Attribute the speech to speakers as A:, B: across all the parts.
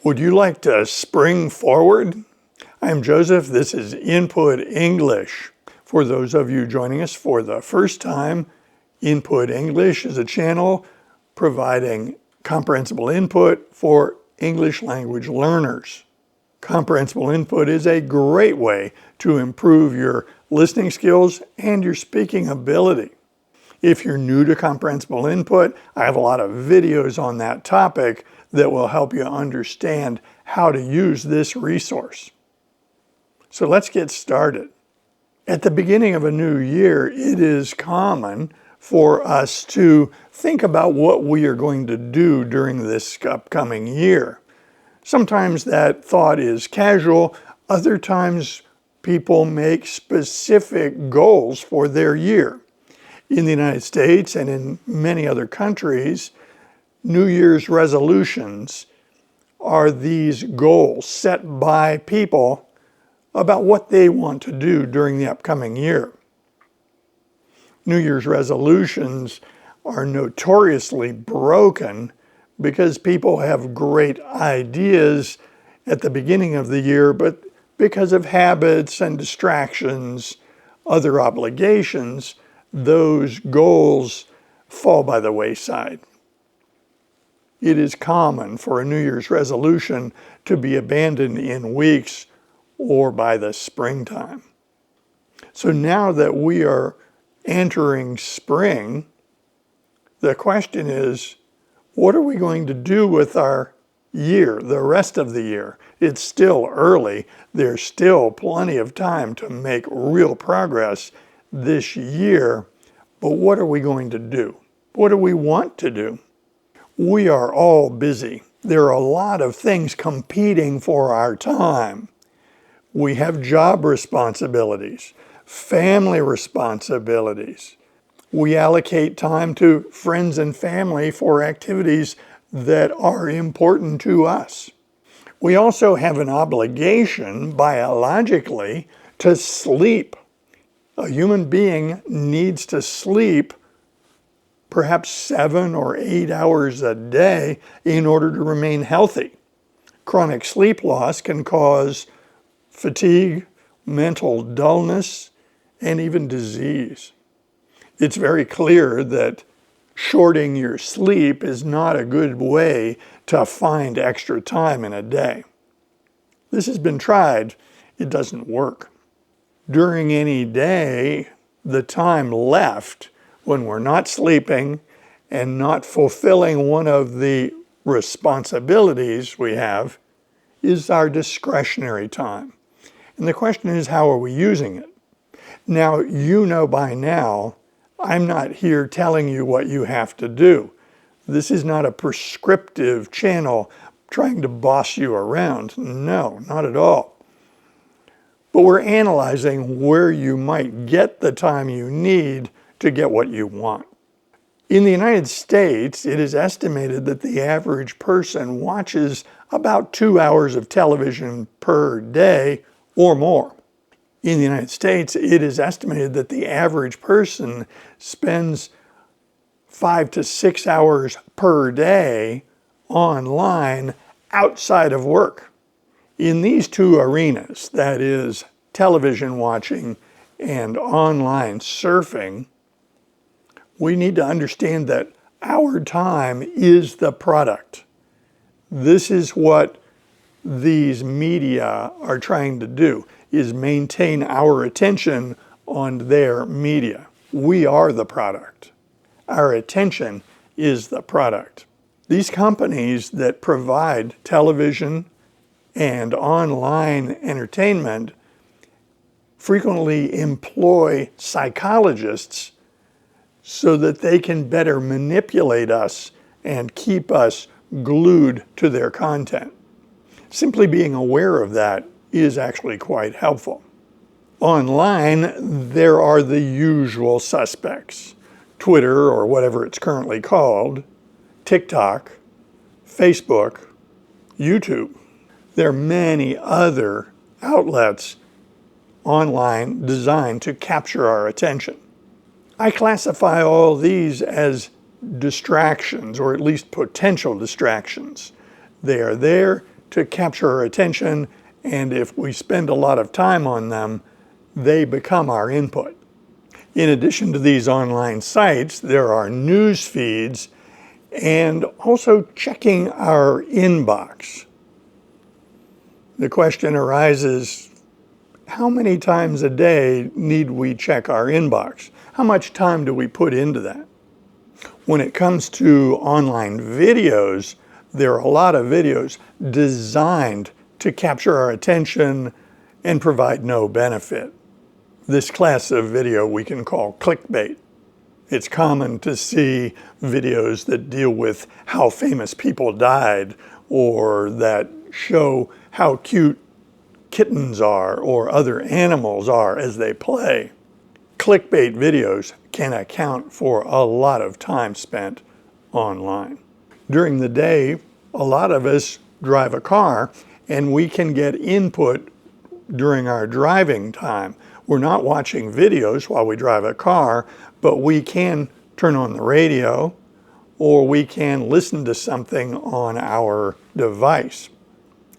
A: Would you like to spring forward? I'm Joseph. This is Input English. For those of you joining us for the first time, Input English is a channel providing comprehensible input for English language learners. Comprehensible input is a great way to improve your listening skills and your speaking ability. If you're new to comprehensible input, I have a lot of videos on that topic that will help you understand how to use this resource. So let's get started. At the beginning of a new year, it is common for us to think about what we are going to do during this upcoming year. Sometimes that thought is casual. Other times people make specific goals for their year. In the United States and in many other countries, New Year's resolutions are these goals set by people about what they want to do during the upcoming year. New Year's resolutions are notoriously broken because people have great ideas at the beginning of the year, but because of habits and distractions, other obligations, those goals fall by the wayside. It is common for a New Year's resolution to be abandoned in weeks or by the springtime. So now that we are entering spring, the question is, what are we going to do with our year, the rest of the year? It's still early. There's still plenty of time to make real progress this year, but what are we going to do? What do we want to do? We are all busy. There are a lot of things competing for our time. We have job responsibilities, family responsibilities. We allocate time to friends and family for activities that are important to us. We also have an obligation biologically to sleep. A human being needs to sleep perhaps 7 or 8 hours a day in order to remain healthy. Chronic sleep loss can cause fatigue, mental dullness, and even disease. It's very clear that shorting your sleep is not a good way to find extra time in a day. This has been tried. It doesn't work. During any day, the time left when we're not sleeping and not fulfilling one of the responsibilities we have is our discretionary time. And the question is, how are we using it? Now, you know by now, I'm not here telling you what you have to do. This is not a prescriptive channel trying to boss you around. No, not at all. But we're analyzing where you might get the time you need to get what you want. In the United States, it is estimated that the average person watches about 2 hours of television per day or more. In the United States, it is estimated that the average person spends 5 to 6 hours per day online outside of work. In these two arenas, that is television watching and online surfing, we need to understand that our time is the product. This is what these media are trying to do, is maintain our attention on their media. We are the product. Our attention is the product. These companies that provide television and online entertainment frequently employ psychologists so that they can better manipulate us and keep us glued to their content. Simply being aware of that is actually quite helpful. Online, there are the usual suspects: Twitter, or whatever it's currently called, TikTok, Facebook, YouTube. There are many other outlets online designed to capture our attention. I classify all these as distractions, or at least potential distractions. They are there to capture our attention, and if we spend a lot of time on them, they become our input. In addition to these online sites, there are news feeds and also checking our inbox. The question arises, how many times a day need we check our inbox? How much time do we put into that? When it comes to online videos, there are a lot of videos designed to capture our attention and provide no benefit. This class of video we can call clickbait. It's common to see videos that deal with how famous people died, or that show how cute kittens are or other animals are as they play. Clickbait videos can account for a lot of time spent online. During the day, a lot of us drive a car, and we can get input during our driving time. We're not watching videos while we drive a car, but we can turn on the radio, or we can listen to something on our device.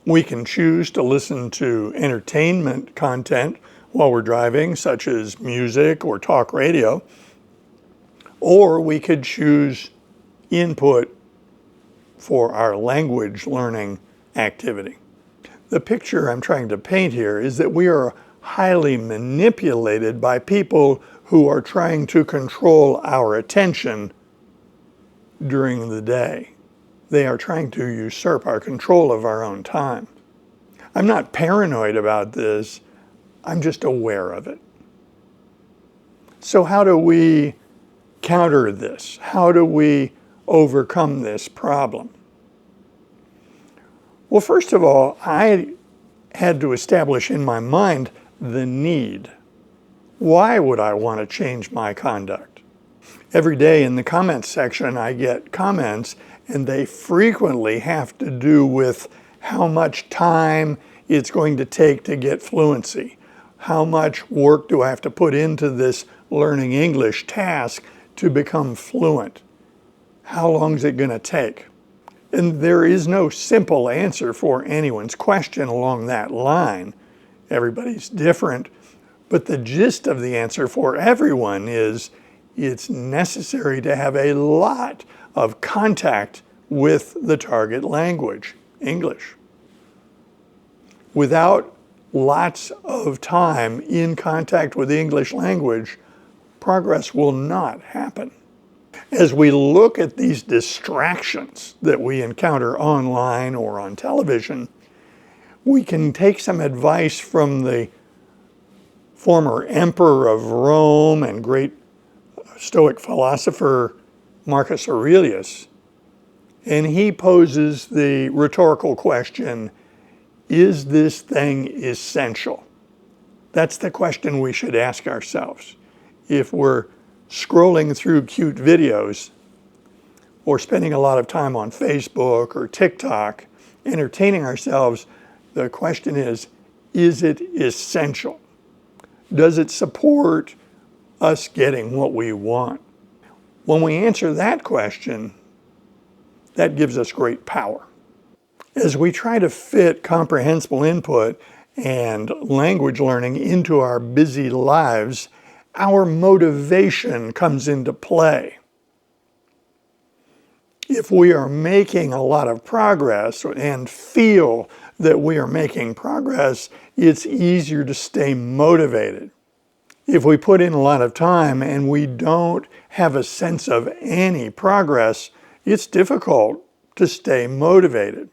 A: We can choose to listen to entertainment content while we're driving, such as music or talk radio, or we could choose input for our language learning activity. The picture I'm trying to paint here is that we are highly manipulated by people who are trying to control our attention during the day. They are trying to usurp our control of our own time. I'm not paranoid about this, I'm just aware of it. So how do we counter this? How do we overcome this problem? Well, first of all, I had to establish in my mind the need. Why would I want to change my conduct? Every day in the comments section, I get comments, and they frequently have to do with how much time it's going to take to get fluency. How much work do I have to put into this learning English task to become fluent? How long is it going to take? And there is no simple answer for anyone's question along that line. Everybody's different, but the gist of the answer for everyone is it's necessary to have a lot of contact with the target language, English. Without lots of time in contact with the English language, progress will not happen. As we look at these distractions that we encounter online or on television, we can take some advice from the former emperor of Rome and great Stoic philosopher Marcus Aurelius, and he poses the rhetorical question, is this thing essential? That's the question we should ask ourselves. If we're scrolling through cute videos or spending a lot of time on Facebook or TikTok, entertaining ourselves, the question is it essential? Does it support us getting what we want? When we answer that question, that gives us great power. As we try to fit comprehensible input and language learning into our busy lives, our motivation comes into play. If we are making a lot of progress and feel that we are making progress, it's easier to stay motivated. If we put in a lot of time and we don't have a sense of any progress, it's difficult to stay motivated.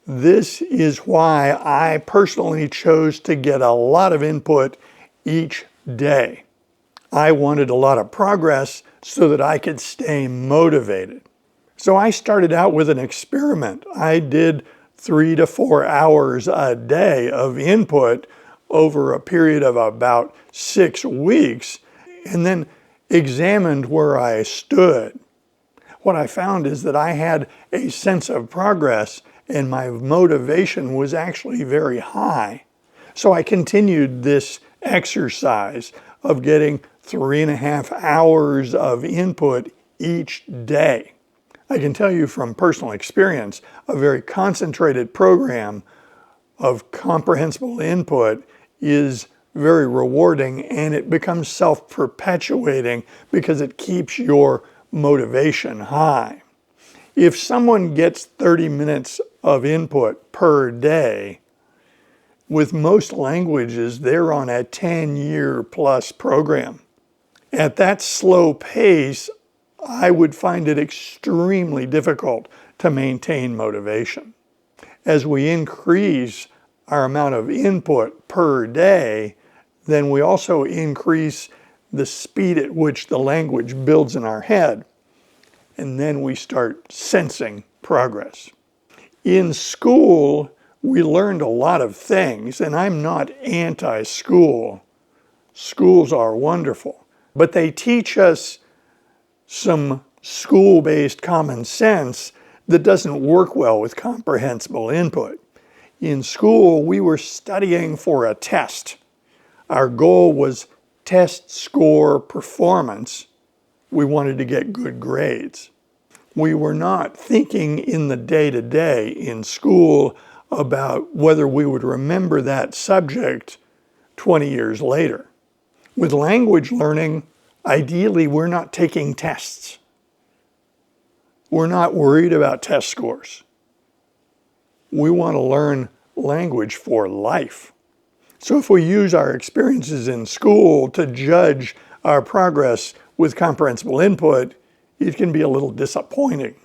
A: This is why I personally chose to get a lot of input each day. I wanted a lot of progress so that I could stay motivated. So I started out with an experiment. I did 3 to 4 hours a day of input over a period of about 6 weeks, and then examined where I stood. What I found is that I had a sense of progress, and my motivation was actually very high. So I continued this exercise of getting 3.5 hours of input each day. I can tell you from personal experience, a very concentrated program of comprehensible input is very rewarding, and it becomes self-perpetuating because it keeps your motivation high. If someone gets 30 minutes of input per day, with most languages, they're on a 10-year plus program. At that slow pace, I would find it extremely difficult to maintain motivation. As we increase our amount of input per day, then we also increase the speed at which the language builds in our head. And then we start sensing progress. In school, we learned a lot of things, and I'm not anti-school. Schools are wonderful, but they teach us some school-based common sense that doesn't work well with comprehensible input. In school, we were studying for a test. Our goal was test score performance. We wanted to get good grades. We were not thinking in the day-to-day in school about whether we would remember that subject 20 years later. With language learning, ideally, we're not taking tests. We're not worried about test scores. We want to learn language for life. So if we use our experiences in school to judge our progress with comprehensible input, it can be a little disappointing.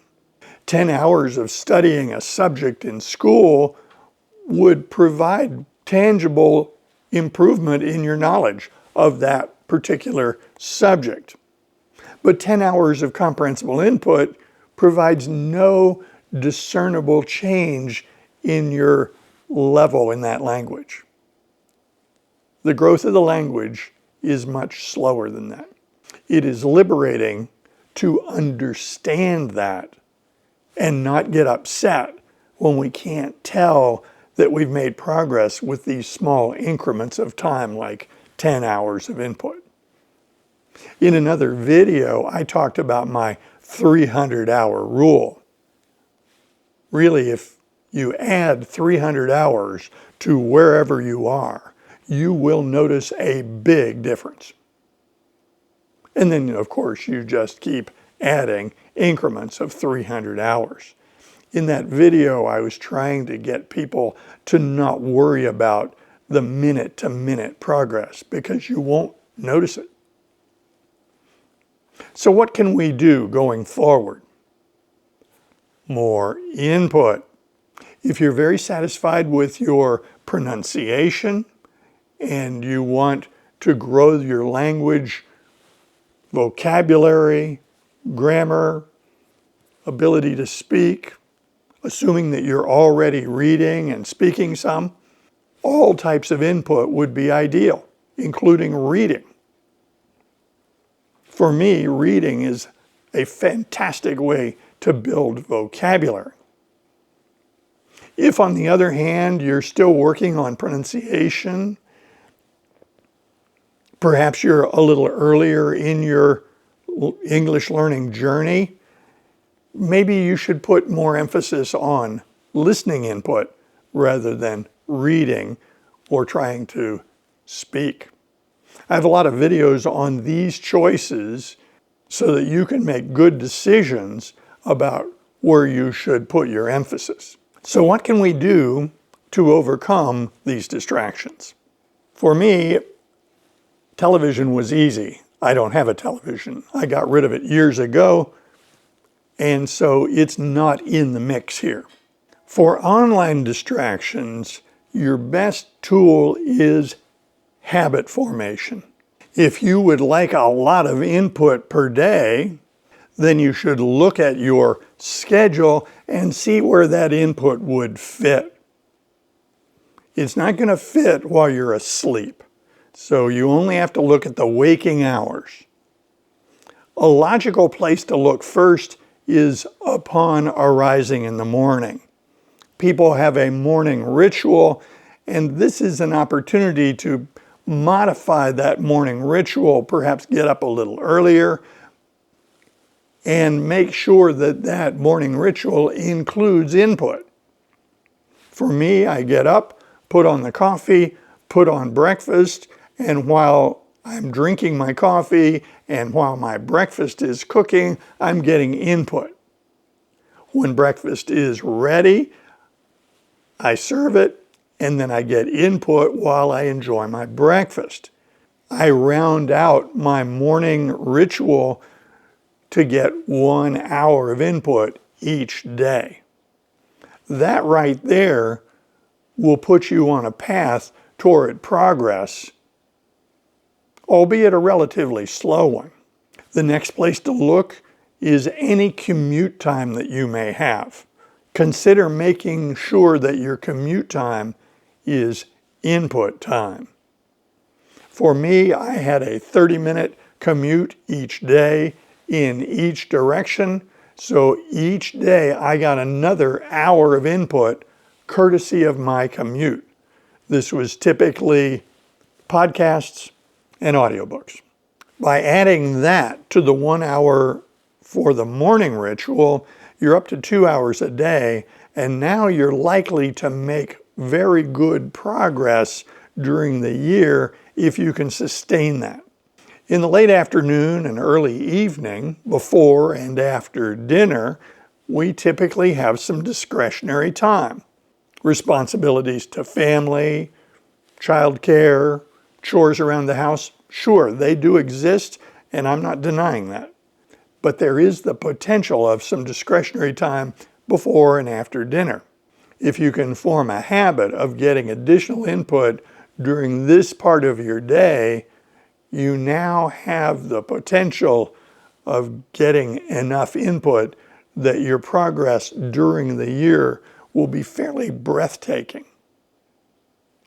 A: 10 hours of studying a subject in school would provide tangible improvement in your knowledge of that particular subject. But 10 hours of comprehensible input provides no discernible change in your level in that language. The growth of the language is much slower than that. It is liberating to understand that and not get upset when we can't tell that we've made progress with these small increments of time, like 10 hours of input. In another video, I talked about my 300-hour rule. Really, if you add 300 hours to wherever you are, you will notice a big difference. And then, of course, you just keep adding increments of 300 hours. In that video, I was trying to get people to not worry about the minute-to-minute progress because you won't notice it. So what can we do going forward? More input. If you're very satisfied with your pronunciation and you want to grow your language, vocabulary, grammar, ability to speak, assuming that you're already reading and speaking some, all types of input would be ideal, including reading. For me, reading is a fantastic way to build vocabulary. If, on the other hand, you're still working on pronunciation, perhaps you're a little earlier in your English learning journey, maybe you should put more emphasis on listening input rather than reading or trying to speak. I have a lot of videos on these choices so that you can make good decisions about where you should put your emphasis. So what can we do to overcome these distractions? For me, television was easy. I don't have a television. I got rid of it years ago, and so it's not in the mix here. For online distractions, your best tool is habit formation. If you would like a lot of input per day, then you should look at your schedule and see where that input would fit. It's not going to fit while you're asleep, so you only have to look at the waking hours. A logical place to look first is upon arising in the morning. People have a morning ritual, and this is an opportunity to modify that morning ritual, perhaps get up a little earlier and make sure that that morning ritual includes input. For me, I get up, put on the coffee, put on breakfast, and while I'm drinking my coffee and while my breakfast is cooking, I'm getting input. When breakfast is ready, I serve it, and then I get input while I enjoy my breakfast. I round out my morning ritual to get 1 hour of input each day. That right there will put you on a path toward progress, albeit a relatively slow one. The next place to look is any commute time that you may have. Consider making sure that your commute time is input time. For me, I had a 30-minute commute each day in each direction, so each day I got another hour of input courtesy of my commute. This was typically podcasts and audiobooks. By adding that to the 1 hour for the morning ritual, you're up to 2 hours a day, and now you're likely to make very good progress during the year if you can sustain that. In the late afternoon and early evening, before and after dinner, we typically have some discretionary time. Responsibilities to family, childcare, chores around the house, sure, they do exist, and I'm not denying that. But there is the potential of some discretionary time before and after dinner. If you can form a habit of getting additional input during this part of your day, you now have the potential of getting enough input that your progress during the year will be fairly breathtaking.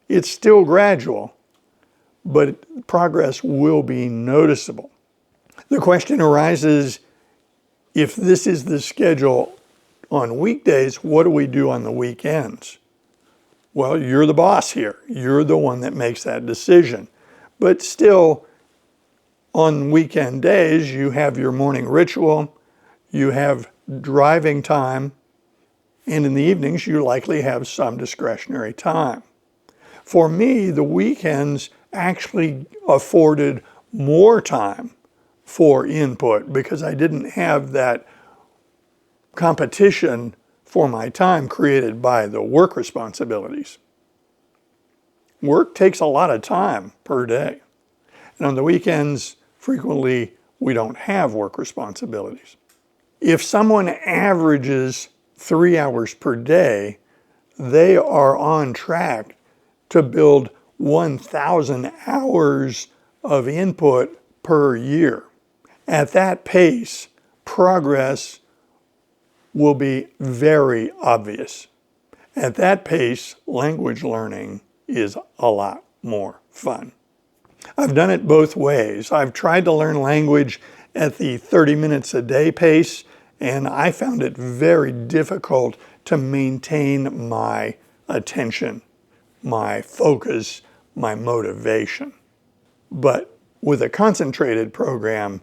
A: It's still gradual, but progress will be noticeable. The question arises, if this is the schedule on weekdays, what do we do on the weekends? Well, you're the boss here. You're the one that makes that decision. But still, on weekend days, you have your morning ritual, you have driving time, and in the evenings, you likely have some discretionary time. For me, the weekends actually afforded more time for input because I didn't have that competition for my time created by the work responsibilities. Work takes a lot of time per day. And on the weekends, frequently, we don't have work responsibilities. If someone averages 3 hours per day, they are on track to build 1,000 hours of input per year. At that pace, progress will be very obvious. At that pace, language learning is a lot more fun. I've done it both ways. I've tried to learn language at the 30 minutes a day pace, and I found it very difficult to maintain my attention, my focus, my motivation. But with a concentrated program,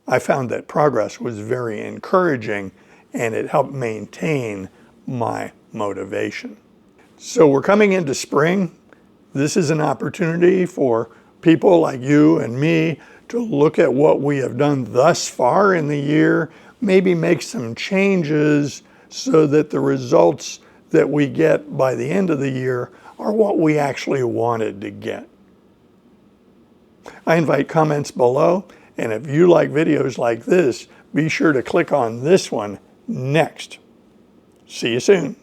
A: I found that progress was very encouraging, and it helped maintain my motivation. So we're coming into spring. This is an opportunity for people like you and me to look at what we have done thus far in the year, maybe make some changes so that the results that we get by the end of the year are what we actually wanted to get. I invite comments below, and if you like videos like this, be sure to click on this one next. See you soon.